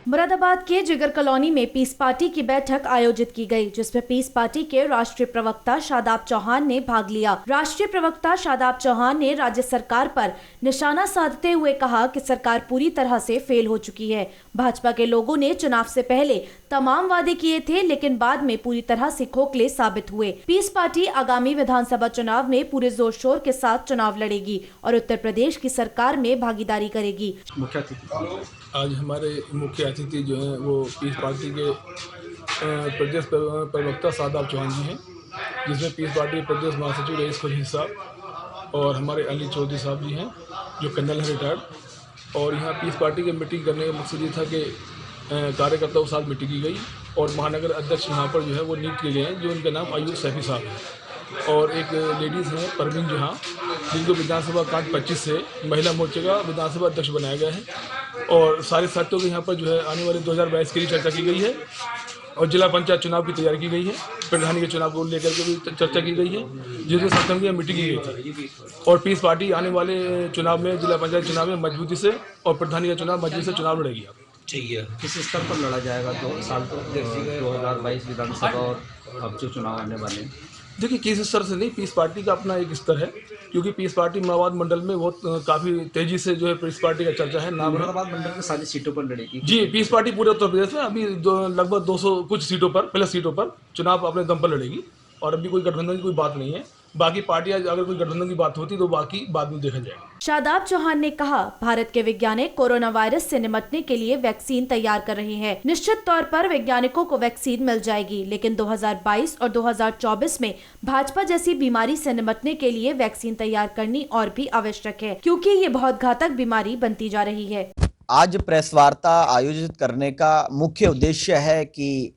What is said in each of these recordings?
मुरादाबाद के जिगर कॉलोनी में पीस पार्टी की बैठक आयोजित की गई, जिसमें पीस पार्टी के राष्ट्रीय प्रवक्ता शादाब चौहान ने भाग लिया। राष्ट्रीय प्रवक्ता शादाब चौहान ने राज्य सरकार पर निशाना साधते हुए कहा कि सरकार पूरी तरह से फेल हो चुकी है। भाजपा के लोगों ने चुनाव से पहले तमाम वादे किए थे, लेकिन बाद में पूरी तरह से खोखले साबित हुए। पीस पार्टी आगामी विधानसभा चुनाव में पूरे जोर शोर के साथ चुनाव लड़ेगी और उत्तर प्रदेश की सरकार में भागीदारी करेगी। मुख्य अतिथि आज हमारे मुख्य अतिथि जो हैं वो पीस पार्टी के प्रदेश प्रवक्ता शादाब चौहान जी हैं, जिसमें पीस पार्टी प्रदेश महासचिव रईस खुर्शीद साहब और हमारे अली चौधरी साहब जी हैं जो कर्नल हैं रिटायर्ड। और यहाँ पीस पार्टी की मीटिंग करने का मकसद ये था कि कार्यकर्ताओं के साथ मीटिंग की गई और महानगर अध्यक्ष यहाँ पर जो है वो नियुक्त किए गए हैं, जो उनका नाम अयूब सैफी साहब है। और एक लेडीज़ हैं परवीन जहाँ, जिनको विधानसभा कांड 25 से महिला मोर्चे का विधानसभा अध्यक्ष बनाया गया है। और सारे साथियों के यहाँ पर जो है आने वाले 2022 के लिए चर्चा की गई है और जिला पंचायत चुनाव की तैयारी की गई है। प्रधानी के चुनाव को लेकर के भी चर्चा की गई है, जिसमें सप्तम की मीटिंग की गई थी। और पीस पार्टी आने वाले चुनाव में, जिला पंचायत चुनाव में मजबूती से और प्रधानी का चुनाव मजबूती से चुनाव लड़ेगी। ठीक है, किस स्तर पर लड़ा जाएगा 2 साल तो 2022 विधानसभा और अब जो चुनाव आने वाले हैं? देखिए, किस स्तर से नहीं, पीस पार्टी का अपना एक स्तर है, क्योंकि पीस पार्टी मुरादाबाद मंडल में बहुत काफ़ी तेजी से जो है पीस पार्टी का चर्चा है, नाम है। मुरादाबाद मंडल में सारी सीटों पर लड़ेगी जी। पीस पार्टी पूरे उत्तर प्रदेश में अभी लगभग 200 कुछ सीटों पर, प्लस सीटों पर चुनाव अपने दम पर लड़ेगी और अभी कोई गठबंधन की कोई बात नहीं है। बाकी पार्टियां अगर कोई गठबंधन की बात होती तो बाकी बाद में देखा जाएगा। शादाब चौहान ने कहा, भारत के वैज्ञानिक कोरोना वायरस से निपटने के लिए वैक्सीन तैयार कर रहे हैं। निश्चित तौर पर वैज्ञानिकों को वैक्सीन मिल जाएगी, लेकिन 2022 और 2024 में भाजपा जैसी बीमारी से निपटने के लिए वैक्सीन तैयार करनी और भी आवश्यक है, क्योंकि ये बहुत घातक बीमारी बनती जा रही है। आज प्रेस वार्ता आयोजित करने का मुख्य उद्देश्य है कि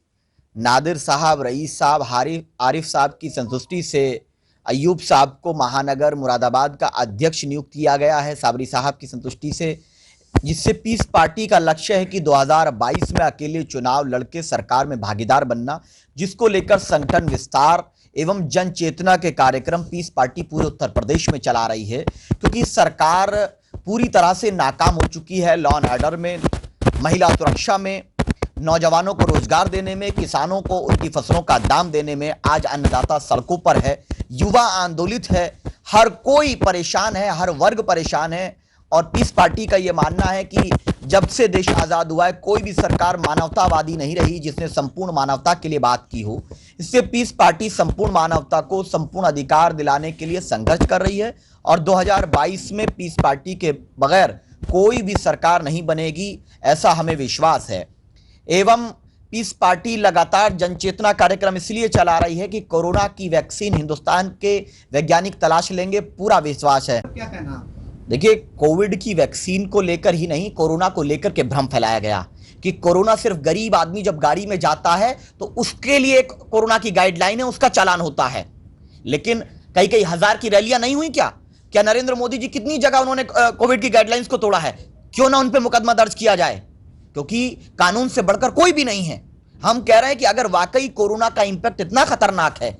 नादिर साहब, रईस साहब, आरिफ साहब की संतुष्टि से अयूब साहब को महानगर मुरादाबाद का अध्यक्ष नियुक्त किया गया है, साबरी साहब की संतुष्टि से, जिससे पीस पार्टी का लक्ष्य है कि 2022 में अकेले चुनाव लड़के सरकार में भागीदार बनना, जिसको लेकर संगठन विस्तार एवं जन चेतना के कार्यक्रम पीस पार्टी पूरे उत्तर प्रदेश में चला रही है। क्योंकि सरकार पूरी तरह से नाकाम हो चुकी है लॉ एंड ऑर्डर में, महिला सुरक्षा में, नौजवानों को रोजगार देने में, किसानों को उनकी फसलों का दाम देने में। आज अन्नदाता सड़कों पर है, युवा आंदोलित है, हर कोई परेशान है, हर वर्ग परेशान है। और पीस पार्टी का यह मानना है कि जब से देश आज़ाद हुआ है, कोई भी सरकार मानवतावादी नहीं रही जिसने संपूर्ण मानवता के लिए बात की हो। इससे पीस पार्टी संपूर्ण मानवता को संपूर्ण अधिकार दिलाने के लिए संघर्ष कर रही है और 2022 में पीस पार्टी के बगैर कोई भी सरकार नहीं बनेगी, ऐसा हमें विश्वास है। एवं पीस पार्टी लगातार जनचेतना कार्यक्रम इसलिए चला रही है कि कोरोना की वैक्सीन हिंदुस्तान के वैज्ञानिक तलाश लेंगे, पूरा विश्वास है। क्या कहना? देखिए, कोविड की वैक्सीन को लेकर ही नहीं, कोरोना को लेकर के भ्रम फैलाया गया कि कोरोना सिर्फ गरीब आदमी जब गाड़ी में जाता है तो उसके लिए कोरोना की गाइडलाइन है, उसका चालान होता है। लेकिन कई हजार की रैलियां नहीं हुई क्या नरेंद्र मोदी जी कितनी जगह उन्होंने कोविड की गाइडलाइंस को तोड़ा है? क्यों ना उन पे मुकदमा दर्ज किया जाए, क्योंकि कानून से बढ़कर कोई भी नहीं है। हम कह रहे हैं कि अगर वाकई कोरोना का इंपैक्ट इतना खतरनाक है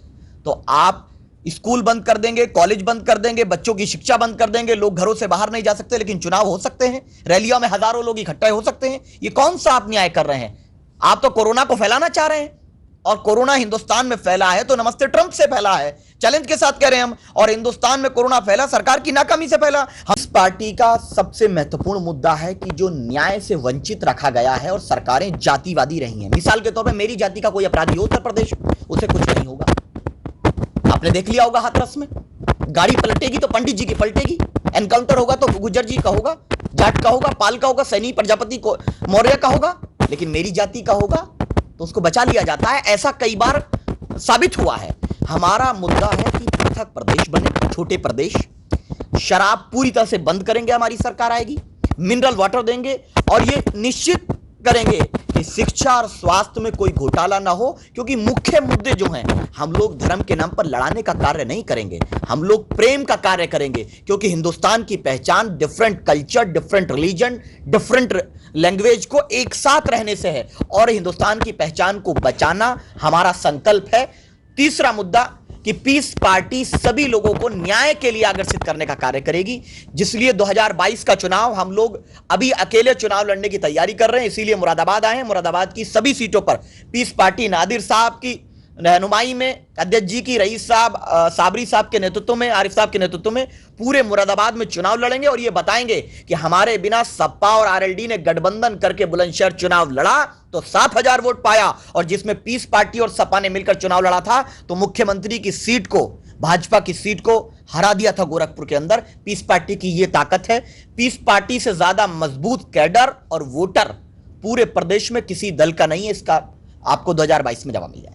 तो आप स्कूल बंद कर देंगे, कॉलेज बंद कर देंगे, बच्चों की शिक्षा बंद कर देंगे, लोग घरों से बाहर नहीं जा सकते, लेकिन चुनाव हो सकते हैं, रैलियों में हजारों लोग इकट्ठे हो सकते हैं। ये कौन सा आप न्याय कर रहे हैं? आप तो कोरोना को फैलाना चाह रहे हैं, और कोरोना हिंदुस्तान में फैला है तो नमस्ते ट्रंप से फैला है, चैलेंज के साथ कह रहे हैं हम। और हिंदुस्तान में कोरोना फैला सरकार की नाकामी से फैला। इस पार्टी का सबसे महत्वपूर्ण मुद्दा है कि जो न्याय से वंचित रखा गया है और सरकारें जातिवादी रही हैं। मिसाल के तौर पर मेरी जाति का कोई अपराधी हो उत्तर प्रदेश, उसे कुछ नहीं होगा। आपने देख लिया होगा हाथरस में, गाड़ी पलटेगी तो पंडित जी की पलटेगी, एनकाउंटर होगा तो गुज्जर जी का होगा, जाट का होगा, पाल का होगा, सैनी प्रजापति को मौर्य का होगा, लेकिन मेरी जाति का होगा तो उसको बचा लिया जाता है। ऐसा कई बार साबित हुआ है। हमारा मुद्दा है कि पृथक प्रदेश बने, छोटे प्रदेश, शराब पूरी तरह से बंद करेंगे, हमारी सरकार आएगी, मिनरल वाटर देंगे और ये निश्चित करेंगे कि शिक्षा और स्वास्थ्य में कोई घोटाला ना हो। क्योंकि मुख्य मुद्दे जो हैं, हम लोग धर्म के नाम पर लड़ाने का कार्य नहीं करेंगे, हम लोग प्रेम का कार्य करेंगे। क्योंकि हिंदुस्तान की पहचान different culture, different religion, different language को एक साथ रहने से है और हिंदुस्तान की पहचान को बचाना हमारा संकल्प है। तीसरा मुद्दा कि पीस पार्टी सभी लोगों को न्याय के लिए आकर्षित करने का कार्य करेगी, जिसलिए 2022 का चुनाव हम लोग अभी अकेले चुनाव लड़ने की तैयारी कर रहे हैं। इसीलिए मुरादाबाद आए हैं। मुरादाबाद की सभी सीटों पर पीस पार्टी नादिर साहब की रहनुमाई में, अध्यक्ष जी की, रईस साहब, साबरी साहब के नेतृत्व में, आरिफ साहब के नेतृत्व में पूरे मुरादाबाद में चुनाव लड़ेंगे और ये बताएंगे कि हमारे बिना सपा और आरएलडी ने गठबंधन करके बुलंदशहर चुनाव लड़ा तो 7,000 वोट पाया, और जिसमें पीस पार्टी और सपा ने मिलकर चुनाव लड़ा था तो मुख्यमंत्री की सीट को, भाजपा की सीट को हरा दिया था गोरखपुर के अंदर। पीस पार्टी की यह ताकत है। पीस पार्टी से ज्यादा मजबूत कैडर और वोटर पूरे प्रदेश में किसी दल का नहीं है। इसका आपको 2022 में जवाब मिल जाएगा।